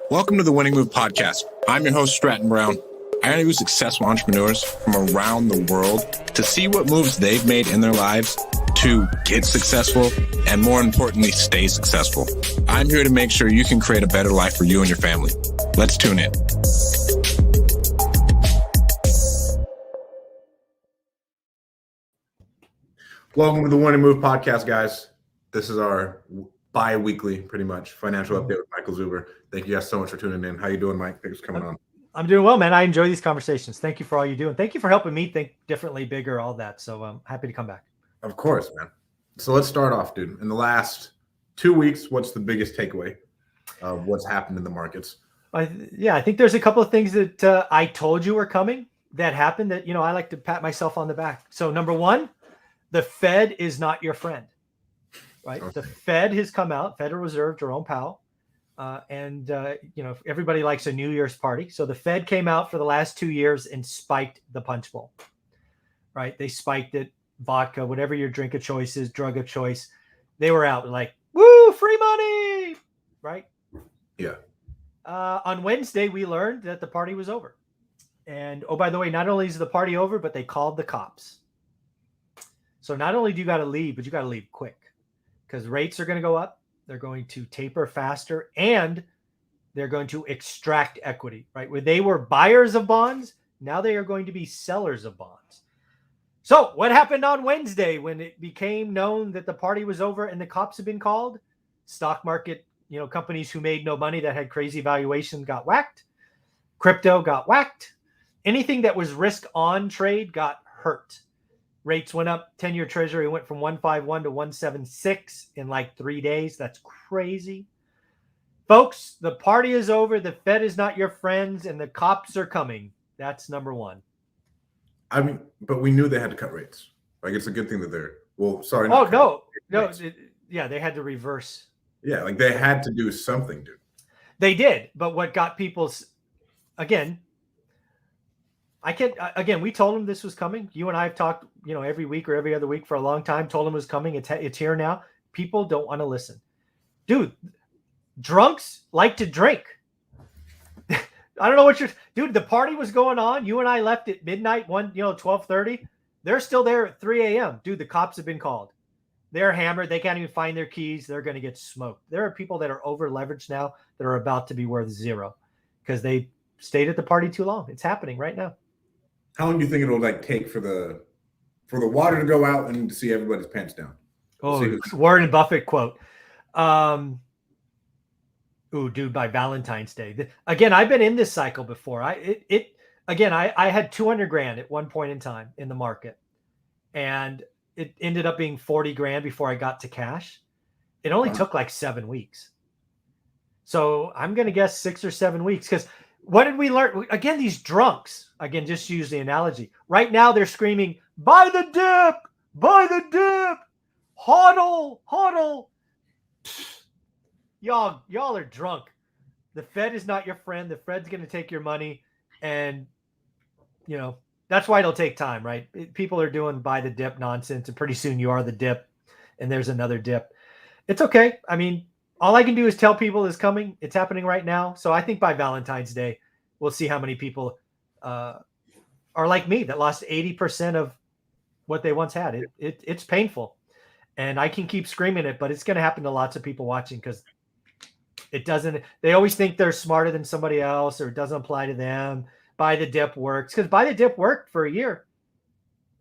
Welcome to the Winning Move Podcast. I'm your host, Stratton Brown. I interview successful entrepreneurs from around the world to see what moves they've made in their lives to get successful and, more importantly, stay successful. I'm here to make sure you can create a better life for you and your family. Let's tune in. Welcome to the Winning Move Podcast, guys. This is our bi-weekly, pretty much, financial update with Michael Zuber. Thank you guys so much for tuning in. How you doing, Mike? Thanks for coming on. I'm doing well, man. I enjoy these conversations. Thank you for all you do. And thank you for helping me think differently, bigger, all that. So I'm happy to come back. Of course, man. So let's start off, dude. In the last 2 weeks, what's the biggest takeaway of what's happened in the markets? I think there's a couple of things that I told you were coming that happened that, I like to pat myself on the back. So number one, the Fed is not your friend, right? Okay. The Fed has come out, Federal Reserve, Jerome Powell. Everybody likes a New Year's party. So the Fed came out for the last 2 years and spiked the punch bowl, right? They spiked it, vodka, whatever your drink of choice is, drug of choice. They were out like, woo, free money, right? Yeah. On Wednesday, we learned that the party was over. And, oh, by the way, not only is the party over, but they called the cops. So not only do you got to leave, but you got to leave quick because rates are going to go up. They're going to taper faster, and they're going to extract equity, right? Where they were buyers of bonds, now they are going to be sellers of bonds. So what happened on Wednesday when it became known that the party was over and the cops have been called? Stock market, companies who made no money that had crazy valuation got whacked. Crypto got whacked. Anything that was risk on trade got hurt. Rates went up. 10-year treasury went from 151 to 176 in like 3 days. That's crazy. Folks, the party is over. The Fed is not your friends, and the cops are coming. That's number one. I mean, but we knew they had to cut rates. Like, it's a good thing that they're, they had to reverse. Yeah, like they had to do something, dude. They did, but what got people's, we told them this was coming. You and I have talked, every week or every other week for a long time, told them it was coming. It's here now. People don't want to listen. Dude, drunks like to drink. I don't know dude, the party was going on. You and I left at midnight, 12:30. They're still there at 3 a.m. Dude, the cops have been called. They're hammered. They can't even find their keys. They're going to get smoked. There are people that are over leveraged now that are about to be worth zero because they stayed at the party too long. It's happening right now. How long do you think it'll take for the water to go out and to see everybody's pants down? Warren Buffett quote. Dude, by Valentine's Day. Again, I've been in this cycle before. I had 200 grand at one point in time in the market, and it ended up being 40 grand before I got to cash. It only took like 7 weeks. So I'm going to guess 6 or 7 weeks because what did we learn? Again, these drunks, just use the analogy. Right now they're screaming, buy the dip, hodl. Y'all are drunk. The Fed is not your friend. The Fed's going to take your money. And, that's why it'll take time, right? People are doing buy the dip nonsense. And pretty soon you are the dip and there's another dip. It's okay. I mean, all I can do is tell people it's coming. It's happening right now. So I think by Valentine's Day, we'll see how many people are like me that lost 80% of what they once had. It's painful. And I can keep screaming it, but it's going to happen to lots of people watching because they always think they're smarter than somebody else or it doesn't apply to them. Buy the dip works because buy the dip worked for a year.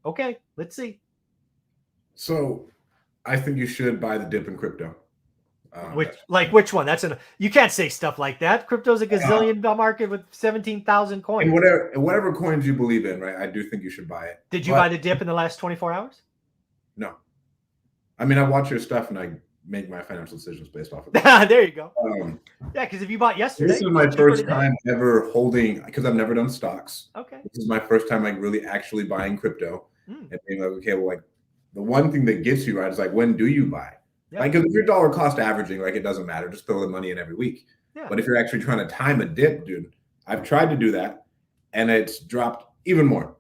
Okay, let's see. So I think you should buy the dip in crypto. Which one? You can't say stuff like that. Crypto's a gazillion market with 17,000 coins. And whatever coins you believe in, right? I do think you should buy it. Did you buy the dip in the last 24 hours? No. I mean, I watch your stuff and I make my financial decisions based off of that. There you go. Because if you bought yesterday. This is my first time ever holding, because I've never done stocks. Okay. This is my first time really actually buying crypto and being like, okay, well, the one thing that gets you right is when do you buy? Yeah. Because if you're dollar cost averaging, it doesn't matter. Just throw the money in every week. Yeah. But if you're actually trying to time a dip, dude, I've tried to do that and it's dropped even more.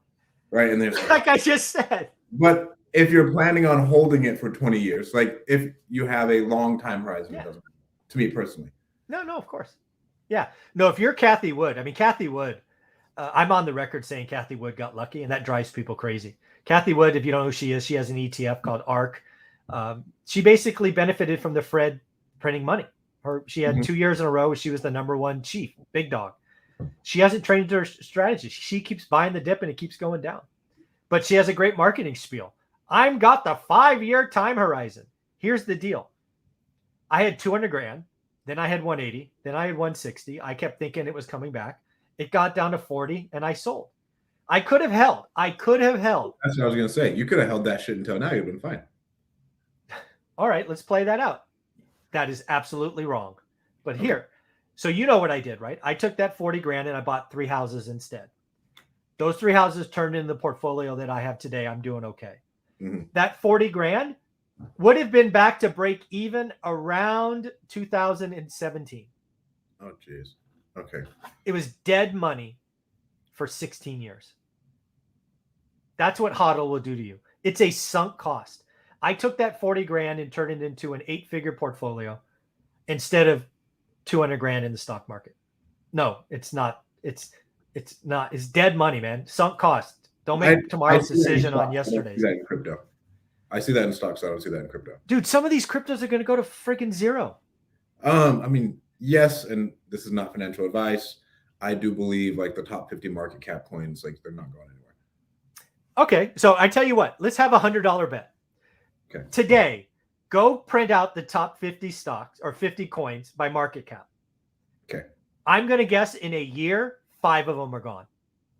Right. And there's like I just said. But if you're planning on holding it for 20 years, if you have a long time horizon, it doesn't matter, to me personally. No, of course. Yeah. No, if you're Kathy Wood, I mean, Kathy Wood, I'm on the record saying Kathy Wood got lucky, and that drives people crazy. Kathy Wood, if you don't know who she is, she has an ETF called ARK. She basically benefited from the Fed printing money. She had 2 years in a row. She was the number one chief, big dog. She hasn't trained her strategy. She keeps buying the dip and it keeps going down. But she has a great marketing spiel. I've got the 5-year time horizon. Here's the deal. I had 200 grand. Then I had 180. Then I had 160. I kept thinking it was coming back. It got down to 40 and I sold. I could have held. That's what I was going to say. You could have held that shit until now. You'd been fine. All right, let's play that out. That is absolutely wrong. But here, so you know what I did, right? I took that 40 grand and I bought 3 houses instead. Those 3 houses turned into the portfolio that I have today. I'm doing okay. That 40 grand would have been back to break even around 2017. Oh, jeez. Okay. It was dead money for 16 years. That's what HODL will do to you. It's a sunk cost. I took that 40 grand and turned it into an 8-figure portfolio instead of 200 grand in the stock market. No, it's not. It's not. It's dead money, man. Sunk cost. Don't make tomorrow's decision on yesterday's. I see that in crypto. I see that in stocks. I don't see that in crypto. Dude, some of these cryptos are going to go to freaking zero. I mean, yes, and this is not financial advice. I do believe like the top 50 market cap coins, like they're not going anywhere. Okay, so I tell you what, let's have a $100 bet. Okay. Today, go print out the top 50 stocks or 50 coins by market cap. Okay. I'm going to guess in a year, 5 of them are gone.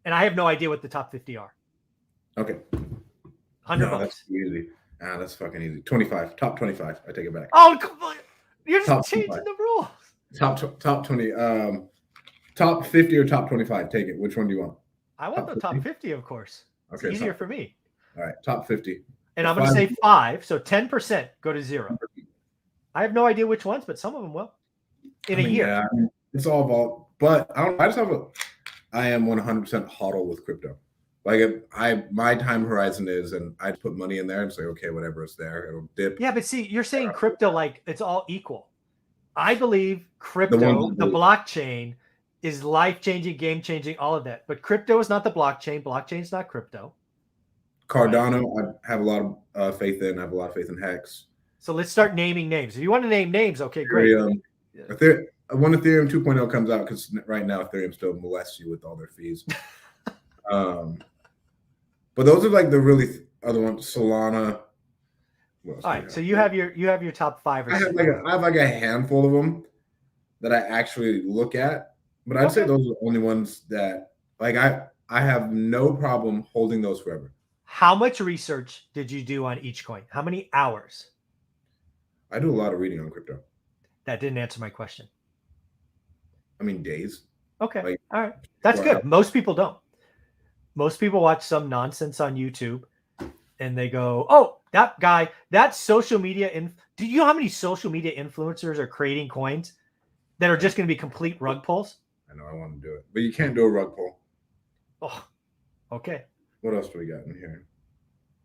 And I have no idea what the top 50 are. Okay. $100. That's easy. That's fucking easy. 25. Top 25. I take it back. Oh, you're just Top changing 25. the rules. Top 20. Top 50 or top 25? Take it. Which one do you want? I want the top 50, of course. Okay. It's easier for me. All right. Top 50. And I'm going to say 5. So 10% go to zero. I have no idea which ones, but some of them will. In a year. Yeah, it's all about, but I am 100% HODL with crypto. Like my time horizon is, and I put money in there and say, okay, whatever is there, it'll dip. Yeah, but see, you're saying crypto like it's all equal. I believe crypto, the blockchain, is life-changing, game-changing, all of that. But crypto is not the blockchain. Blockchain is not crypto. Cardano, I have a lot of faith in. I have a lot of faith in Hex. So let's start naming names. If you want to name names, okay, great. When Ethereum 2.0 comes out, because right now Ethereum still molests you with all their fees. But those are like the really other ones. Solana. All right, so you have your top 5 or I 6. have like a handful of them that I actually look at, but I'd say those are the only ones that like I have no problem holding those forever. How much research did you do on each coin? How many hours? I do a lot of reading on crypto. That didn't answer my question. I mean, days. Okay. Like, all right. That's good. Most people don't. Most people watch some nonsense on YouTube and they go, oh, that guy, that social media. Do you know how many social media influencers are creating coins that are just going to be complete rug pulls? I know I want to do it, but you can't do a rug pull. Oh, okay. What else do we got in here?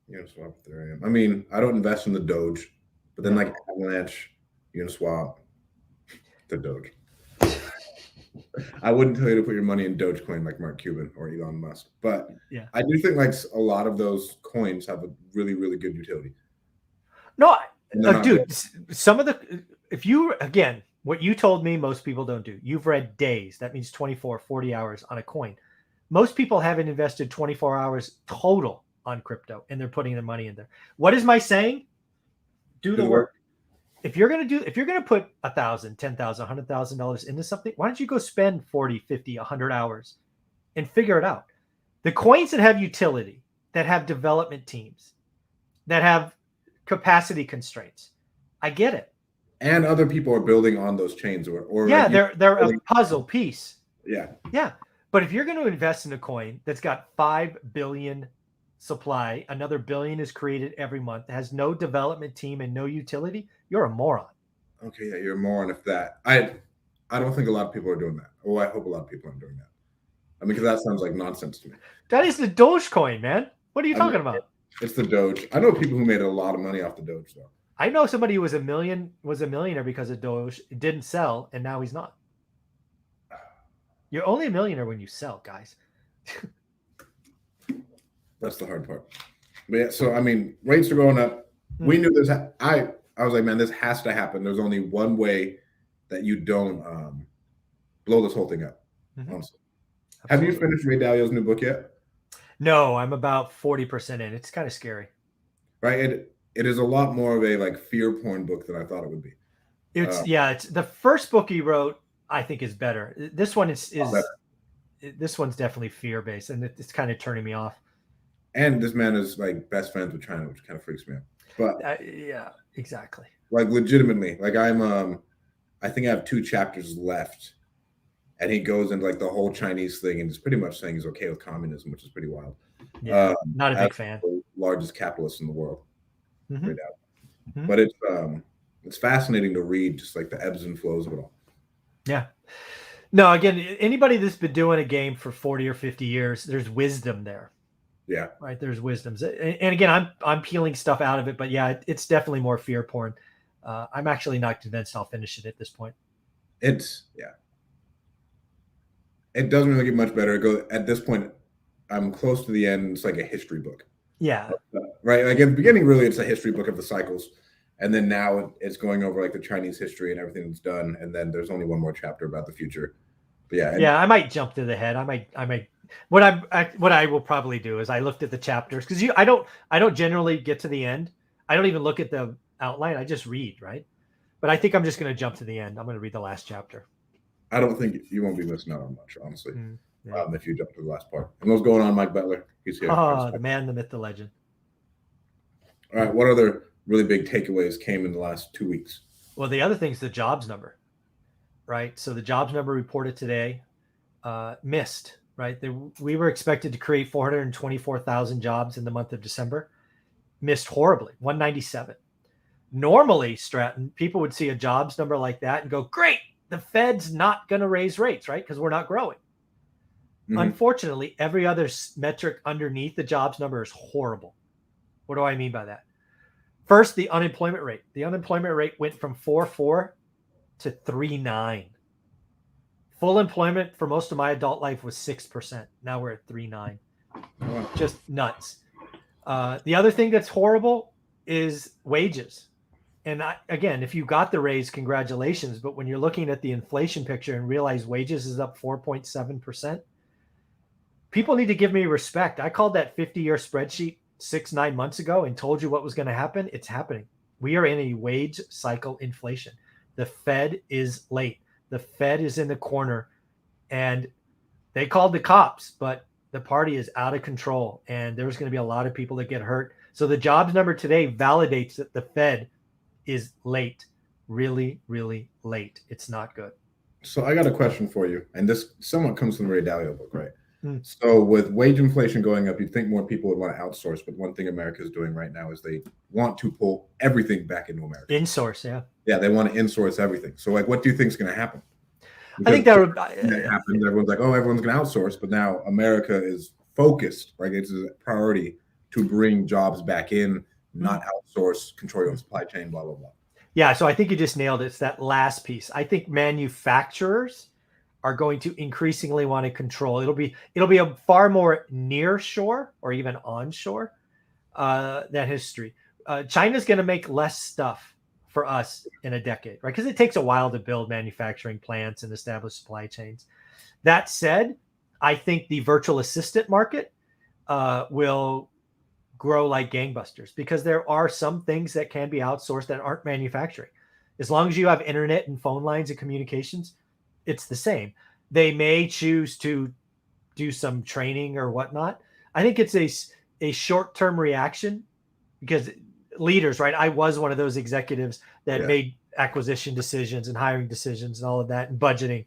Uniswap, Ethereum. I mean, I don't invest in the Doge, but then like Avalanche, Uniswap, the Doge. I wouldn't tell you to put your money in Dogecoin like Mark Cuban or Elon Musk, but yeah, I do think like a lot of those coins have a really, really good utility. No, dude, some of the, if you, again, what you told me, most people don't do. You've read days. That means 24, 40 hours on a coin. Most people haven't invested 24 hours total on crypto and they're putting their money in there. What is my saying? Do the work. If you're going to put $1,000, $10,000, $100,000 into something, why don't you go spend 40, 50, 100 hours and figure it out? The coins that have utility, that have development teams, that have capacity constraints, I get it. And other people are building on those chains, or yeah, like they're a puzzle piece. Yeah. But if you're going to invest in a coin that's got 5 billion supply, another billion is created every month, has no development team and no utility, you're a moron. Okay, yeah, you're a moron if that. I don't think a lot of people are doing that. Oh, I hope a lot of people aren't doing that. I mean, because that sounds like nonsense to me. That is the Dogecoin, man. What are you talking about? It's the Doge. I know people who made a lot of money off the Doge, though. I know somebody who was a millionaire because of Doge. It didn't sell, and now he's not. You're only a millionaire when you sell, guys. That's the hard part. But yeah, so I mean, rates are going up. We knew this. I was like, man, this has to happen. There's only one way that you don't blow this whole thing up. Honestly. Have you finished Ray Dalio's new book yet? No, I'm about 40% in. It's kind of scary. Right. It is a lot more of a like fear porn book than I thought it would be. It's the first book he wrote, I think, is better. This one is this one's definitely fear based, and it's kind of turning me off. And this man is like best friends with China, which kind of freaks me out. But yeah, exactly. Like legitimately, like I think I have 2 chapters left, and he goes into like the whole Chinese thing, and he's pretty much saying he's okay with communism, which is pretty wild. Yeah, not a big fan. The largest capitalist in the world, Mm-hmm. right now. Mm-hmm. But it's fascinating to read, just like the ebbs and flows of it all. Yeah. No, again, anybody that's been doing a game for 40 or 50 years, there's wisdom there. Yeah. Right. There's wisdoms. And again, I'm peeling stuff out of it, but yeah, it's definitely more fear porn. I'm actually not convinced I'll finish it at this point. It doesn't really get much better. At this point, I'm close to the end. It's like a history book. Yeah. Right. Like at the beginning, really, it's a history book of the cycles. And then now it's going over like the Chinese history and everything that's done. And then there's only one more chapter about the future. But yeah. I might jump to the head. I might. What I will probably do is I looked at the chapters because I don't generally get to the end. I don't even look at the outline. I just read, right? But I think I'm just going to jump to the end. I'm going to read the last chapter. I don't think you won't be missing out on much, honestly. If you jump to the last part. And what's going on, Mike Butler? He's here. The man, the myth, the legend. All right. What other really big takeaways came in the last 2 weeks? Well, the other thing's the jobs number, right? So the jobs number reported today missed, right? We were expected to create 424,000 jobs in the month of December. Missed horribly, 197. Normally, Stratton, people would see a jobs number like that and go, great, the Fed's not going to raise rates, right? Because we're not growing. Mm-hmm. Unfortunately, every other metric underneath the jobs number is horrible. What do I mean by that? First, the unemployment rate. The unemployment rate went from 4.4 to 3.9. Full employment for most of my adult life was 6%. Now we're at 3.9. Just nuts. The other thing that's horrible is wages. And again, if you got the raise, congratulations. But when you're looking at the inflation picture and realize wages is up 4.7%, people need to give me respect. I called that 50-year spreadsheet 6-9 months ago and told you what was going to happen. It's happening. We are in a wage cycle inflation. The Fed is late. The Fed is in the corner, and they called the cops, but the party is out of control, and there's going to be a lot of people that get hurt. So the jobs number today validates that the Fed is late, really, really late. It's not good. So I got a question for you, and this somewhat comes from the Ray Dalio book, right? So with wage inflation going up, you'd think more people would want to outsource, but one thing America is doing right now is they want to pull everything back into America. Insource, yeah. Yeah, they want to insource everything. So like, what do you think is going to happen? Because I think that would happen. Everyone's like, oh, everyone's going to outsource, but now America is focused, right? It's a priority to bring jobs back in, not outsource, control your own supply chain, blah, blah, blah. Yeah, so I think you just nailed it. It's that last piece. I think manufacturers are going to increasingly want to control. It'll be a far more near shore or even onshore that history. China's going to make less stuff for us in a decade, right? Because it takes a while to build manufacturing plants and establish supply chains. That said, I think the virtual assistant market will grow like gangbusters because there are some things that can be outsourced that aren't manufacturing. As long as you have internet and phone lines and communications, it's the same. They may choose to do some training or whatnot. I think it's a short-term reaction because leaders, right? I was one of those executives that made acquisition decisions and hiring decisions and all of that and budgeting.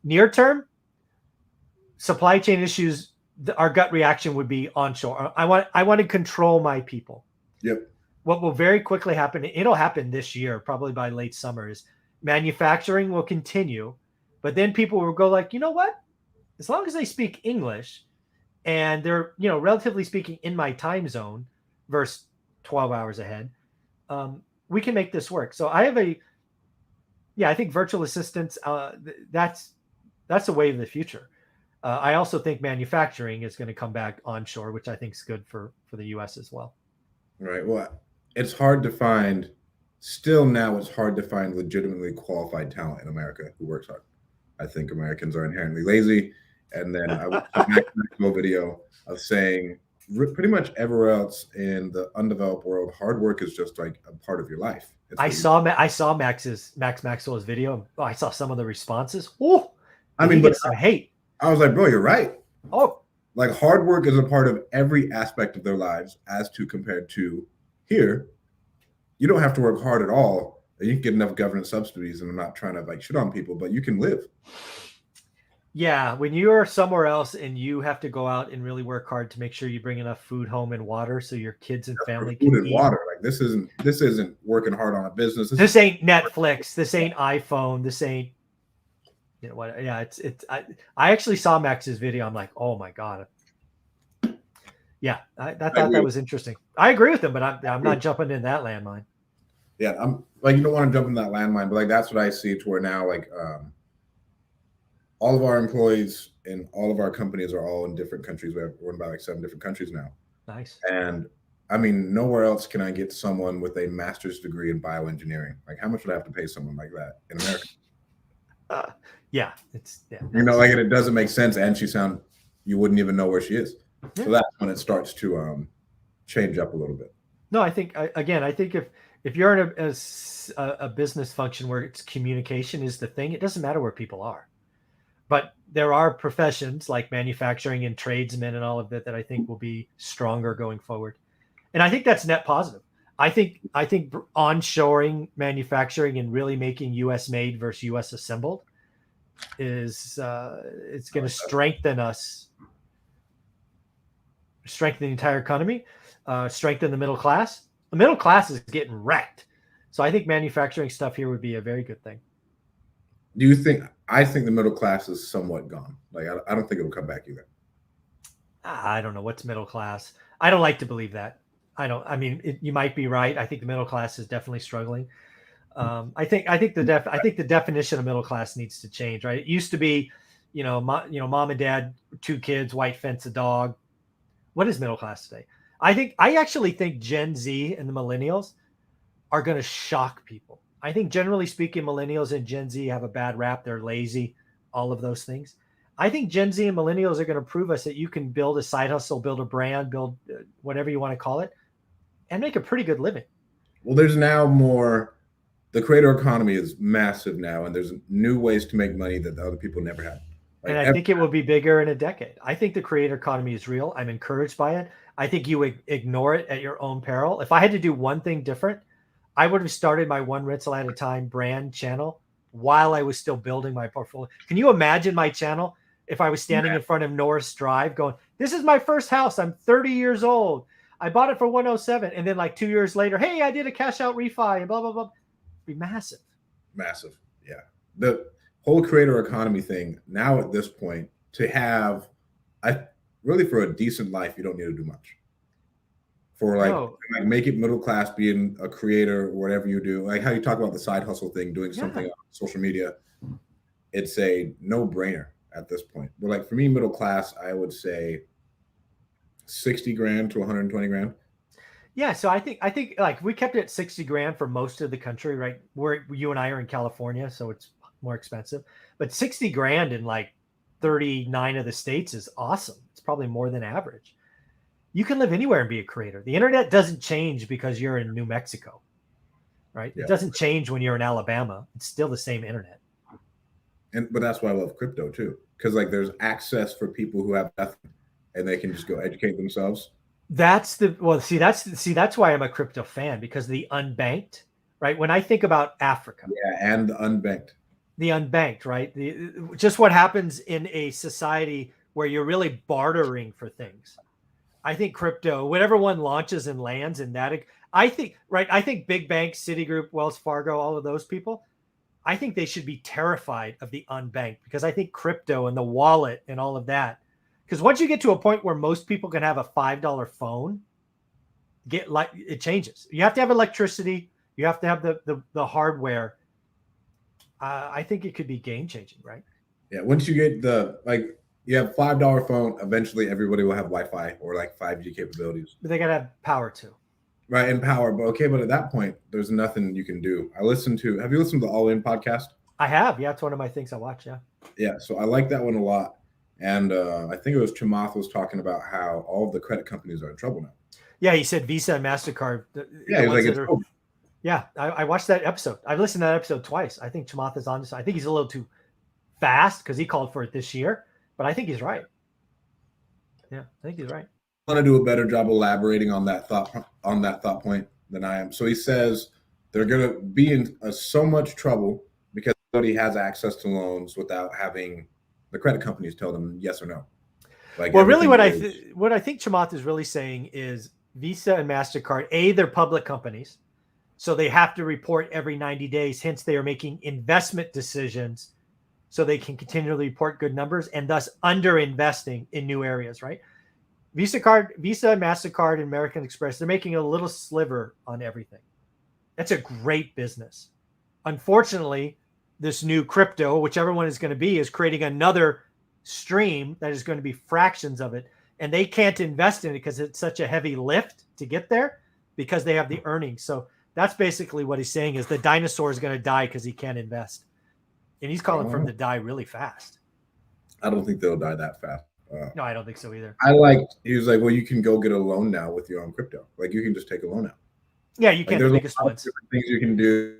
Near term, supply chain issues, our gut reaction would be onshore. I want to control my people. Yep. What will very quickly happen, it'll happen this year, probably by late summer, is manufacturing will continue. But then people will go like, you know what? As long as they speak English and they're, relatively speaking in my time zone versus 12 hours ahead, we can make this work. So I have I think virtual assistants, that's that's the wave of the future. I also think manufacturing is going to come back onshore, which I think is good for the U.S. as well. Right. Well, it's hard to find. Still now, it's hard to find legitimately qualified talent in America who works hard. I think Americans are inherently lazy. And then I watched a Maxwell video of saying pretty much everywhere else in the undeveloped world, hard work is just like a part of your life. I saw Max Maxwell's video. Oh, I saw some of the responses. Oh, I mean, but some hate. I was like, bro, you're right. Oh, like hard work is a part of every aspect of their lives as to compared to here. You don't have to work hard at all. You can get enough government subsidies, and I'm not trying to like shit on people, but you can live. Yeah, when you're somewhere else and you have to go out and really work hard to make sure you bring enough food home and water so your kids and family can food and eat. water. Like this isn't working hard on a business. This ain't Netflix. This ain't iPhone. This ain't what? Yeah, I actually saw Max's video. I'm like, oh my god. Yeah, I thought that was interesting. I agree with him, but I'm not jumping in that landmine. Yeah, I'm like, you don't want to jump in that landmine, but like that's what I see to where now like all of our employees in all of our companies are all in different countries. We're in about like 7 different countries now. Nice. And I mean, nowhere else can I get someone with a master's degree in bioengineering. Like, how much would I have to pay someone like that in America? Like it doesn't make sense. And you wouldn't even know where she is. Yeah. So that's when it starts to change up a little bit. No, I think if you're in a business function where it's communication is the thing, it doesn't matter where people are. But there are professions like manufacturing and tradesmen and all of that I think will be stronger going forward. And I think that's net positive. I think onshoring manufacturing and really making U.S. made versus U.S. assembled is it's going to strengthen us, strengthen the entire economy, strengthen the middle class. The middle class is getting wrecked. So I think manufacturing stuff here would be a very good thing. Do you think? I think the middle class is somewhat gone. Like I don't think it will come back either. I don't know what's middle class. I don't like to believe that. You might be right. I think the middle class is definitely struggling. I think the definition of middle class needs to change. Right? It used to be, mom and dad, 2 kids, white fence, a dog. What is middle class today? I actually think Gen Z and the millennials are going to shock people. I think generally speaking, millennials and Gen Z have a bad rap. They're lazy, all of those things. I think Gen Z and millennials are going to prove us that you can build a side hustle, build a brand, build whatever you want to call it, and make a pretty good living. Well, there's now more. The creator economy is massive now, and there's new ways to make money that the other people never had. And I think it will be bigger in a decade. I think the creator economy is real. I'm encouraged by it. I think you ignore it at your own peril. If I had to do one thing different, I would have started my one rental at a time brand channel while I was still building my portfolio. Can you imagine my channel if I was standing in front of Norris Drive going, this is my first house. I'm 30 years old. I bought it for 107. And then like 2 years later, hey, I did a cash out refi and blah, blah, blah. It'd be massive. Massive. Yeah. The whole creator economy thing now at this point to have, really for a decent life, you don't need to do much. For like make it middle class, being a creator, or whatever you do, like how you talk about the side hustle thing, doing something on social media, it's a no-brainer at this point. But like for me, middle class, I would say 60 grand to 120 grand. Yeah, so I think like we kept it at 60 grand for most of the country, right? You and I are in California, so it's more expensive. But 60 grand in like 39 of the states is awesome. It's probably more than average. You can live anywhere and be a creator. The internet doesn't change because you're in New Mexico, right? Yeah. It doesn't change when you're in Alabama. It's still the same internet. But that's why I love crypto too, because like there's access for people who have nothing, and they can just go educate themselves. That's why I'm a crypto fan, because the unbanked, right? When I think about Africa, and the unbanked, right? Just what happens in a society where you're really bartering for things. I think crypto, whatever one launches and lands in that, I think big banks, Citigroup, Wells Fargo, all of those people, I think they should be terrified of the unbanked, because I think crypto and the wallet and all of that, because once you get to a point where most people can have a $5 phone, it changes. You have to have electricity. You have to have the hardware. I think it could be game changing, right? Yeah, once you get you have $5 phone, eventually everybody will have Wi-Fi or like 5G capabilities. But they gotta have power too. Right, and power. But okay, but at that point, there's nothing you can do. Have you listened to the All In podcast? I have. Yeah, it's one of my things I watch. Yeah. Yeah, so I like that one a lot. And I think it was Chamath was talking about how all of the credit companies are in trouble now. Yeah, he said Visa and MasterCard. Yeah, he's like, yeah, I watched that episode. I've listened to that episode twice. I think Chamath is on this. I think he's a little too fast because he called for it this year, but I think he's right. Yeah, I think he's right. I want to do a better job elaborating on that thought point than I am. So he says they're going to be in so much trouble because nobody has access to loans without having the credit companies tell them yes or no. Like, well, really, what I think Chamath is really saying is Visa and MasterCard, they're public companies, so they have to report every 90 days. Hence, they are making investment decisions so they can continually report good numbers and thus under-investing in new areas, right? Visa, MasterCard, and American Express, they're making a little sliver on everything. That's a great business. Unfortunately, this new crypto, whichever one is going to be, is creating another stream that is going to be fractions of it. And they can't invest in it because it's such a heavy lift to get there because they have the earnings. So that's basically what he's saying is the dinosaur is going to die because he can't invest. And he's calling for him to die really fast. I don't think they'll die that fast. No, I don't think so either. He was like, well, you can go get a loan now with your own crypto. Like you can just take a loan out. Yeah, you can. There's a lot of different things you can do.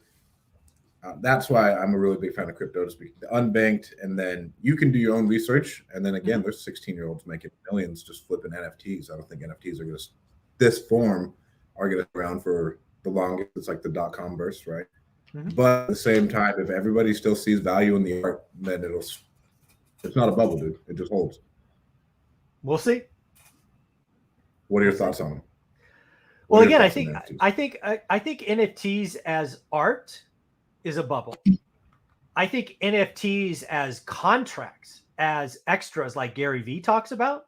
That's why I'm a really big fan of crypto, to speak. The unbanked, and then you can do your own research. And then again, there's 16-year-olds making millions just flipping NFTs. I don't think NFTs are going to this form are going to be around for the longest. It's like the .com burst, right? Mm-hmm. But at the same time, if everybody still sees value in the art, then it's not a bubble, dude. It just holds. We'll see. What are your thoughts on them? Well, again, I think NFTs as art is a bubble. I think NFTs as contracts, as extras like Gary Vee talks about,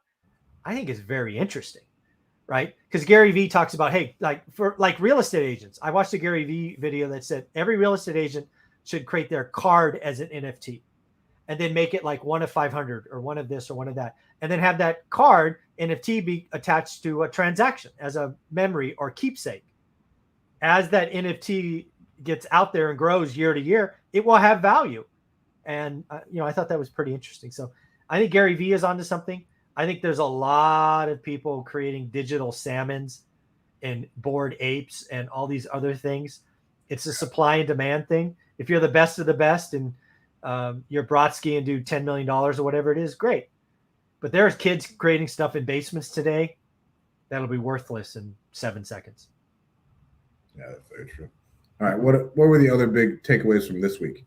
I think is very interesting, right? Because Gary Vee talks about, hey, for real estate agents. I watched a Gary Vee video that said every real estate agent should create their card as an NFT and then make it like one of 500 or one of this or one of that. And then have that card NFT be attached to a transaction as a memory or keepsake. As that NFT gets out there and grows year to year, it will have value. And, I thought that was pretty interesting. So I think Gary Vee is onto something. I think there's a lot of people creating digital salmons and bored apes and all these other things. It's a supply and demand thing. If you're the best of the best and you're Brodsky and do $10 million or whatever it is, great. But there's kids creating stuff in basements today that'll be worthless in 7 seconds. Yeah, that's very true. All right, what were the other big takeaways from this week?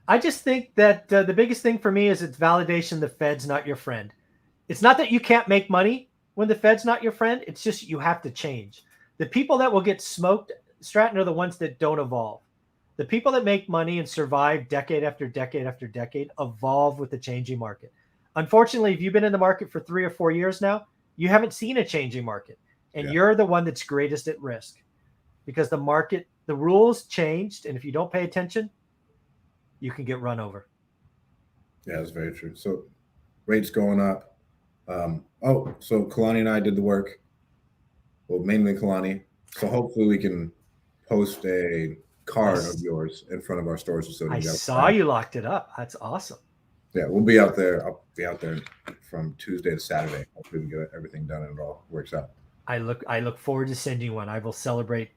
I just think that the biggest thing for me is it's validation the Fed's not your friend. It's not that you can't make money when the Fed's not your friend. It's just you have to change. The people that will get smoked, Stratton, are the ones that don't evolve. The people that make money and survive decade after decade after decade evolve with the changing market. Unfortunately, if you've been in the market for 3 or 4 years now, you haven't seen a changing market. And you're the one that's greatest at risk because the market, the rules changed. And if you don't pay attention, you can get run over. Yeah, that's very true. So rates going up. So Kalani and I did the work. Well, mainly Kalani. So hopefully we can post a card of yours in front of our storage facility. I saw you locked it up. That's awesome. Yeah, we'll be out there. I'll be out there from Tuesday to Saturday. Hopefully we get everything done and it all works out. I look forward to sending one. I will celebrate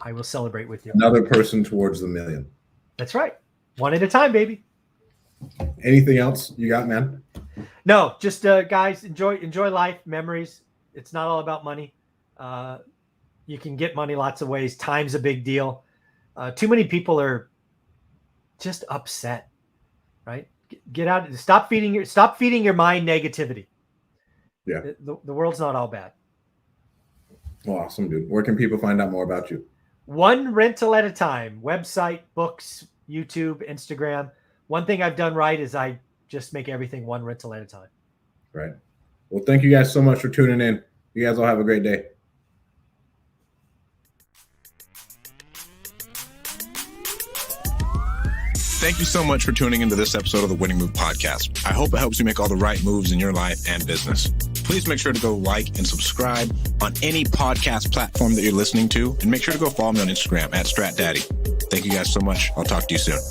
with you. Another person towards the million. That's right. One at a time, baby. Anything else you got, man? No, just guys, enjoy life, memories. It's not all about money. You can get money lots of ways. Time's a big deal. Too many people are just upset, right? Get out. Stop feeding your mind negativity. Yeah. The world's not all bad. Well, awesome, dude. Where can people find out more about you? One rental at a time. Website, books, YouTube, Instagram. One thing I've done right is I just make everything one rental at a time. Right. Well, thank you guys so much for tuning in. You guys all have a great day. Thank you so much for tuning into this episode of the Winning Move Podcast. I hope it helps you make all the right moves in your life and business. Please make sure to go like and subscribe on any podcast platform that you're listening to, and make sure to go follow me on Instagram at StratDaddy. Thank you guys so much. I'll talk to you soon.